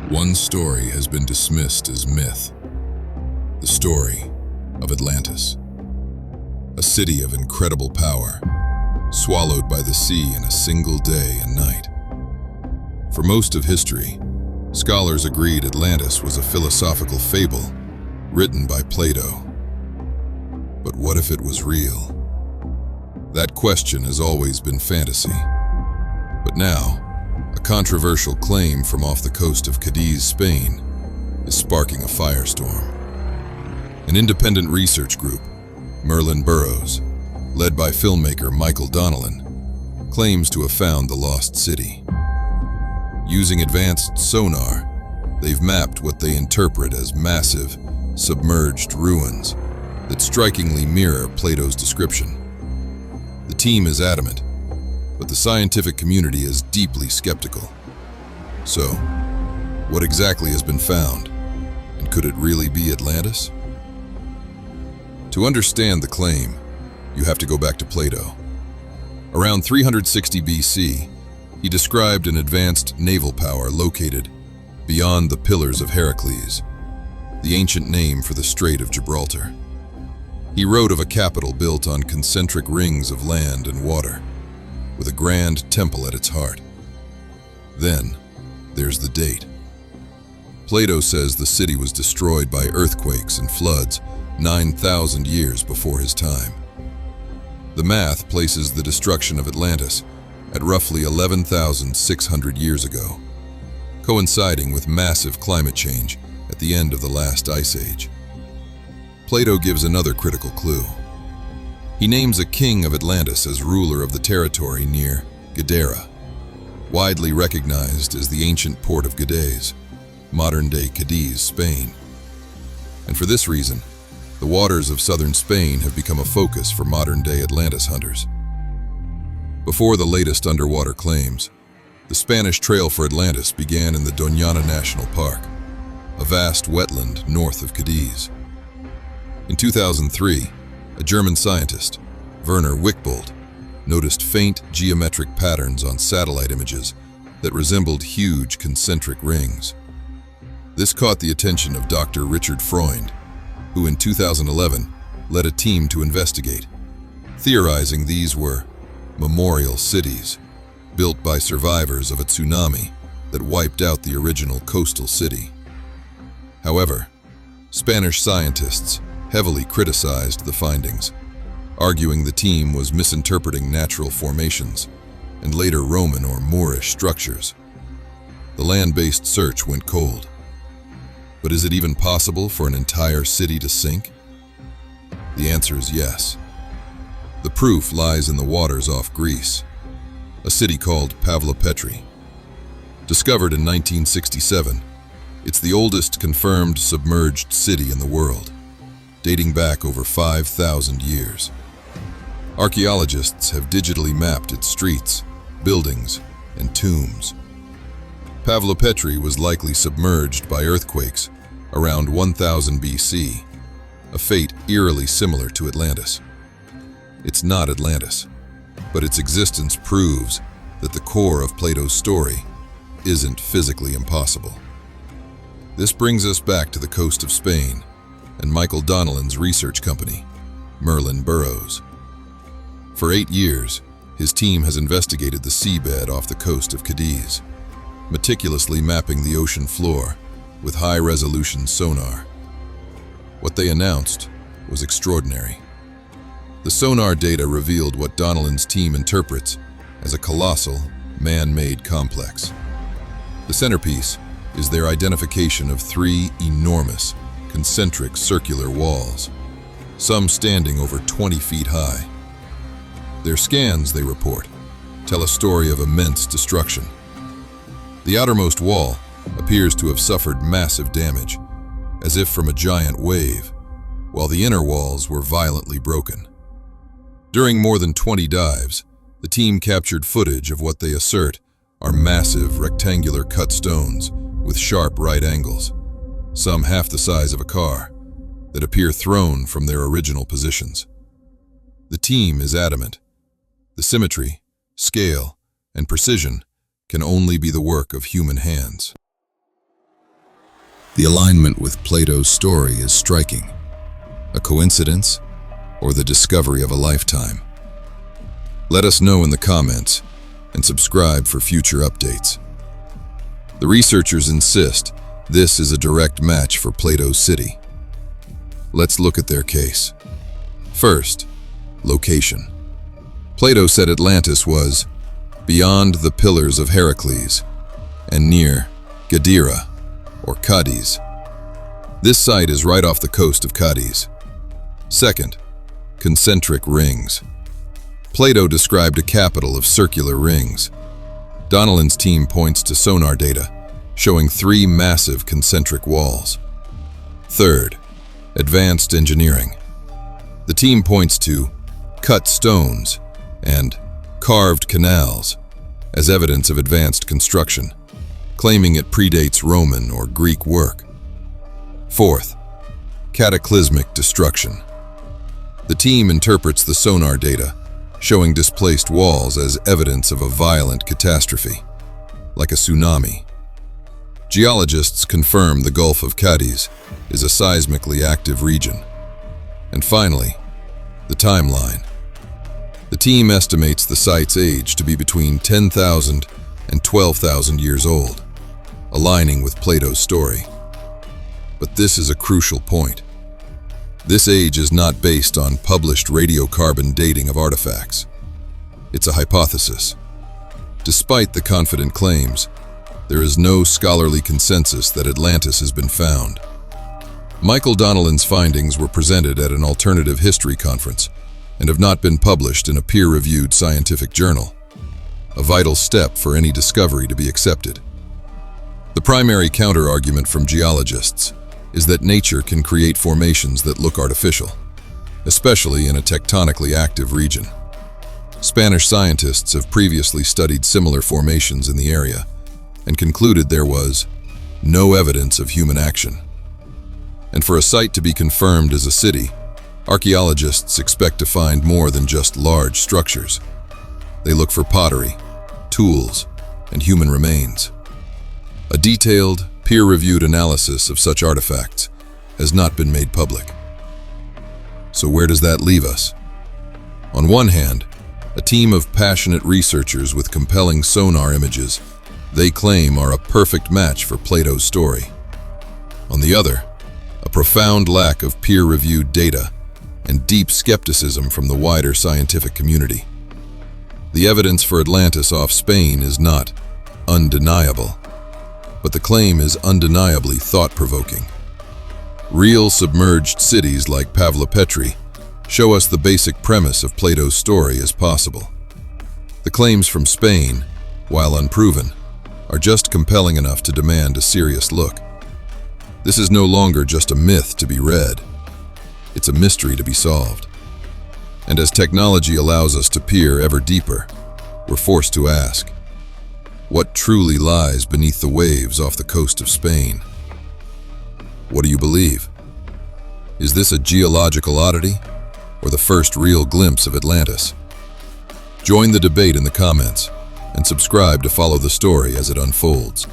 One story has been dismissed as myth. The story of Atlantis. A city of incredible power, swallowed by the sea in a single day and night. For most of history, scholars agreed Atlantis was a philosophical fable written by Plato. But what if it was real? That question has always been fantasy. But now, a controversial claim from off the coast of Cádiz, Spain, is sparking a firestorm. An independent research group, Merlin Burrows, led by filmmaker Michael Donnellan, claims to have found the lost city. Using advanced sonar, they've mapped what they interpret as massive, submerged ruins that strikingly mirror Plato's description. The team is adamant, but the scientific community is deeply skeptical. So, what exactly has been found, and could it really be Atlantis? To understand the claim, you have to go back to Plato. Around 360 BC, he described an advanced naval power located beyond the Pillars of Heracles, the ancient name for the Strait of Gibraltar. He wrote of a capital built on concentric rings of land and water, with a grand temple at its heart. Then, there's the date. Plato says the city was destroyed by earthquakes and floods 9,000 years before his time. The math places the destruction of Atlantis at roughly 11,600 years ago, coinciding with massive climate change at the end of the last ice age. Plato gives another critical clue. He names a king of Atlantis as ruler of the territory near Gadeira, widely recognized as the ancient port of Gades, modern-day Cádiz, Spain. And for this reason, the waters of southern Spain have become a focus for modern-day Atlantis hunters. Before the latest underwater claims, the Spanish trail for Atlantis began in the Doñana National Park, a vast wetland north of Cádiz. In 2003, a German scientist, Werner Wickbold, noticed faint geometric patterns on satellite images that resembled huge concentric rings. This caught the attention of Dr. Richard Freund, who in 2011 led a team to investigate, theorizing these were memorial cities built by survivors of a tsunami that wiped out the original coastal city. However, Spanish scientists heavily criticized the findings, arguing the team was misinterpreting natural formations and later Roman or Moorish structures. The land-based search went cold. But is it even possible for an entire city to sink? The answer is yes. The proof lies in the waters off Greece, a city called Pavlopetri. Discovered in 1967, it's the oldest confirmed submerged city in the world, dating back over 5,000 years. Archaeologists have digitally mapped its streets, buildings, and tombs. Pavlopetri was likely submerged by earthquakes around 1000 BC, a fate eerily similar to Atlantis. It's not Atlantis, but its existence proves that the core of Plato's story isn't physically impossible. This brings us back to the coast of Spain and Michael Donnellan's research company, Merlin Burrows. For 8 years, his team has investigated the seabed off the coast of Cádiz, meticulously mapping the ocean floor with high-resolution sonar. What they announced was extraordinary. The sonar data revealed what Donnellan's team interprets as a colossal, man-made complex. The centerpiece is their identification of 3 enormous, concentric circular walls, some standing over 20 feet high. Their scans, they report, tell a story of immense destruction. The outermost wall appears to have suffered massive damage, as if from a giant wave, while the inner walls were violently broken. During more than 20 dives, the team captured footage of what they assert are massive rectangular cut stones with sharp right angles, some half the size of a car, that appear thrown from their original positions. The team is adamant. The symmetry, scale, and precision can only be the work of human hands. The alignment with Plato's story is striking. A coincidence, or the discovery of a lifetime? Let us know in the comments, and subscribe for future updates. The researchers insist this is a direct match for Plato's city. Let's look at their case. First, location. Plato said Atlantis was beyond the pillars of Heracles and near Gadeira, or Cádiz. This site is right off the coast of Cádiz. Second, concentric rings. Plato described a capital of circular rings. Donnellan's team points to sonar data, showing 3 massive concentric walls. Third, advanced engineering. The team points to cut stones and carved canals as evidence of advanced construction, claiming it predates Roman or Greek work. Fourth, cataclysmic destruction. The team interprets the sonar data, showing displaced walls as evidence of a violent catastrophe, like a tsunami. Geologists confirm the Gulf of Cádiz is a seismically active region. And finally, the timeline. The team estimates the site's age to be between 10,000 and 12,000 years old, aligning with Plato's story. But this is a crucial point. This age is not based on published radiocarbon dating of artifacts. It's a hypothesis. Despite the confident claims, there is no scholarly consensus that Atlantis has been found. Michael Donnellan's findings were presented at an alternative history conference and have not been published in a peer-reviewed scientific journal, a vital step for any discovery to be accepted. The primary counter-argument from geologists is that nature can create formations that look artificial, especially in a tectonically active region. Spanish scientists have previously studied similar formations in the area and concluded there was no evidence of human action. And for a site to be confirmed as a city, archaeologists expect to find more than just large structures. They look for pottery, tools, and human remains. A detailed, peer-reviewed analysis of such artifacts has not been made public. So where does that leave us? On one hand, a team of passionate researchers with compelling sonar images they claim are a perfect match for Plato's story. On the other, a profound lack of peer-reviewed data and deep skepticism from the wider scientific community. The evidence for Atlantis off Spain is not undeniable, but the claim is undeniably thought-provoking. Real submerged cities like Pavlopetri show us the basic premise of Plato's story as possible. The claims from Spain, while unproven, are just compelling enough to demand a serious look. This is no longer just a myth to be read. It's a mystery to be solved. And as technology allows us to peer ever deeper, we're forced to ask, what truly lies beneath the waves off the coast of Spain? What do you believe? Is this a geological oddity, or the first real glimpse of Atlantis? Join the debate in the comments, and subscribe to follow the story as it unfolds.